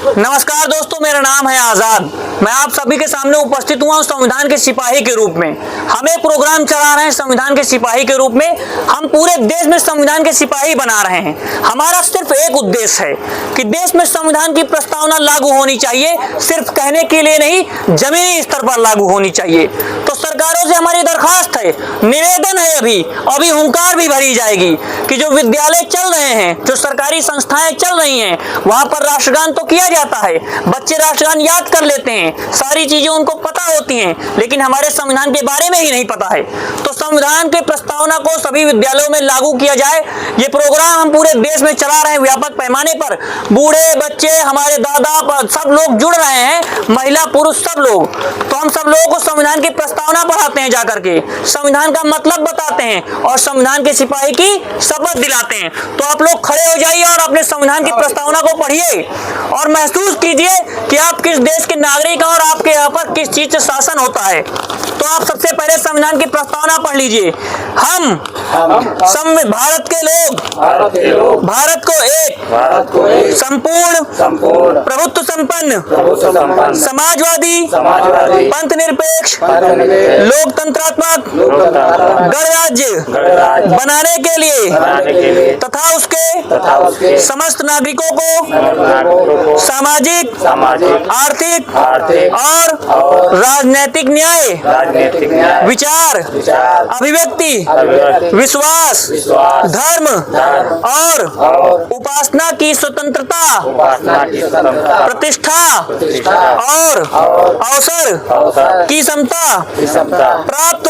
नमस्कार दोस्तों, मेरा नाम है आजाद। मैं आप सभी के सामने उपस्थित हुआ हूं संविधान के सिपाही के रूप में। हम एक प्रोग्राम चला रहे हैं संविधान के सिपाही के रूप में। हम पूरे देश में संविधान के सिपाही बना रहे हैं। हमारा सिर्फ एक उद्देश्य है कि देश में संविधान की प्रस्तावना लागू होनी चाहिए, सिर्फ कहने के लिए नहीं, जमीनी स्तर पर लागू होनी चाहिए। तो सरकारों से हमारी दरखास्त है, निवेदन है, अभी हुंकार भी भरी जाएगी कि जो विद्यालय चल रहे हैं, जो सरकारी संस्थाएं चल रही हैं, वहां पर राष्ट्रगान तो किया जाता है, बच्चे राष्ट्रगान याद कर लेते हैं, सारी चीजें उनको पता होती हैं, लेकिन हमारे संविधान के बारे में ही नहीं पता है। तो संविधान के प्रस्तावना को सभी विद्यालयों में लागू किया जाए। ये प्रोग्राम हम पूरे देश में चला रहे हैं, व्यापक पैमाने पर। बूढ़े बच्चे, हमारे दादा, सब लोग जुड़ रहे हैं, महिला पुरुष सब लोग। तो हम सब लोगों को संविधान की प्रस्तावना पढ़ाते हैं, जाकर के संविधान का मतलब बताते हैं और संविधान के सिपाही की शपथ दिलाते हैं। तो आप लोग खड़े हो जाइए और अपने संविधान की प्रस्तावना को पढ़िए और महसूस कीजिए कि आप किस देश के नागरिक हैं और आपके यहाँ पर किस चीज से शासन होता है। तो आप सबसे पहले संविधान की प्रस्तावना पढ़ लीजिए। हम भारत के लोग भारत को एक संपूर्ण प्रभुत्व संपन्न समाजवादी पंथ निरपेक्ष लोकतंत्रात्मक गणराज्य बनाने के लिए तथा उसके समस्त नागरिकों को सामाजिक आर्थिक और राजनीतिक न्याय विचार अभिव्यक्ति विश्वास धर्म और उपासना की स्वतंत्रता प्रतिष्ठा और अवसर की समता प्राप्त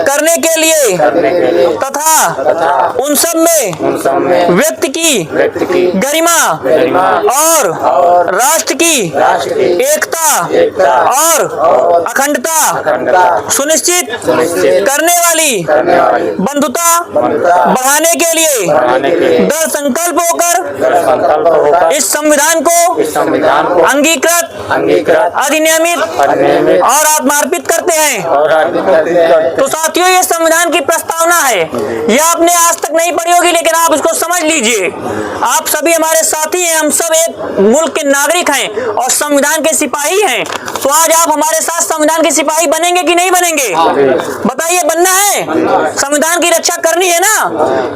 करने के लिए तथा उन सब में व्यक्ति की गरिमा और राष्ट्र की एकता और अखंडता सुनिश्चित करने वाली बंधुता बढ़ाने के लिए दृढ़ संकल्प होकर इस संविधान को अंगीकृत अधिनियमित और आत्मार्पित करते हैं। तो साथियों, ये संविधान की प्रस्तावना है। यह आपने आज तक नहीं पढ़ी होगी, लेकिन आप इसको समझ लीजिए। आप सभी हमारे साथी हैं, हम सब एक मुल्क के नागरिक हैं और संविधान के सिपाही हैं। तो आज आप हमारे साथ संविधान के सिपाही बनेंगे कि नहीं बनेंगे? बताइए, बनना है? संविधान की रक्षा करनी है ना?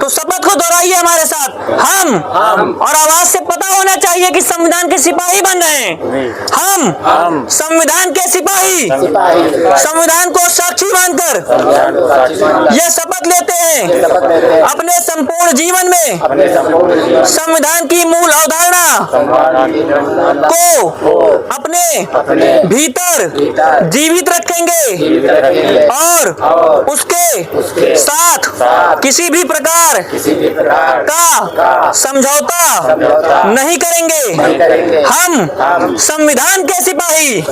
तो शपथ को दोहराइए हमारे साथ। हम और आवाज से पता होना चाहिए कि संविधान के सिपाही बन रहे हैं। हम संविधान के सिपाही संविधान को साक्षी मानकर यह शपथ लेते हैं अपने संपूर्ण जीवन में संविधान की मूल अवधारणा को अपने भीतर जीवित रखेंगे और उसके साथ किसी भी प्रकार का समझौता नहीं करेंगे। हम संविधान के सिपाही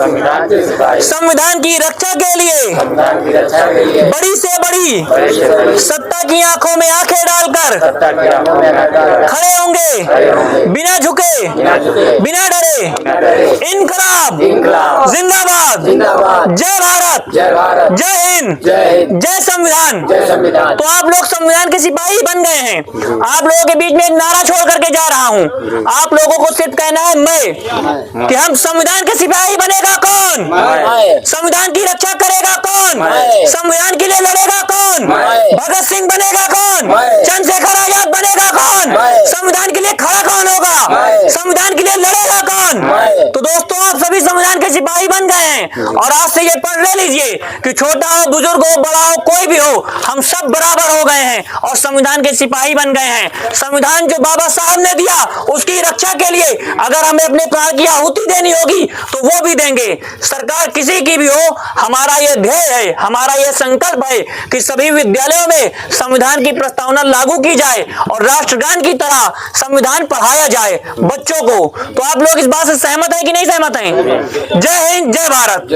संविधान की रक्षा के लिए बड़ी से बड़ी सत्ता की आंखों में आंखें डालकर खड़े होंगे, बिना झुके बिना डरे। इनकलाब जिंदाबाद, जय भारत, जय हिंद, जय संविधान। तो आप लोग संविधान के सिपाही बन गए हैं। आप लोगों के बीच में एक नारा छोड़ करके जा रहा हूँ। आप लोगों को सिर्फ कहना है मैं, कि हम संविधान के सिपाही बनेगा कौन? संविधान की रक्षा करेगा कौन? संविधान के लिए लड़ेगा कौन? भगत सिंह बनेगा कौन? चंद्रशेखर आजाद बनेगा कौन? संविधान के लिए खड़ा कौन होगा? संविधान के लिए लड़ेगा कौन? तो दोस्तों, आप सभी संविधान के सिपाही बन गए हैं और आज से ये पढ़ ले लीजिए कि छोटा हो, बुजुर्ग हो, बड़ा हो, कोई भी हो, हम सब बराबर हो गए हैं और संविधान के सिपाही बन गए हैं। संविधान जो बाबा साहब ने दिया, उसकी रक्षा के लिए अगर हमें अपने प्राण की आहुति देनी होगी तो वो भी देंगे। सरकार किसी की भी हो, हमारा ये ध्येय है, हमारा ये संकल्प है कि सभी विद्यालयों में संविधान की प्रस्तावना लागू की जाए और राष्ट्रगान की तरह संविधान पढ़ाया जाए बच्चों को। तो आप लोग इस बात से सहमत हैं कि नहीं सहमत हैं? जय हिंद, जय भारत।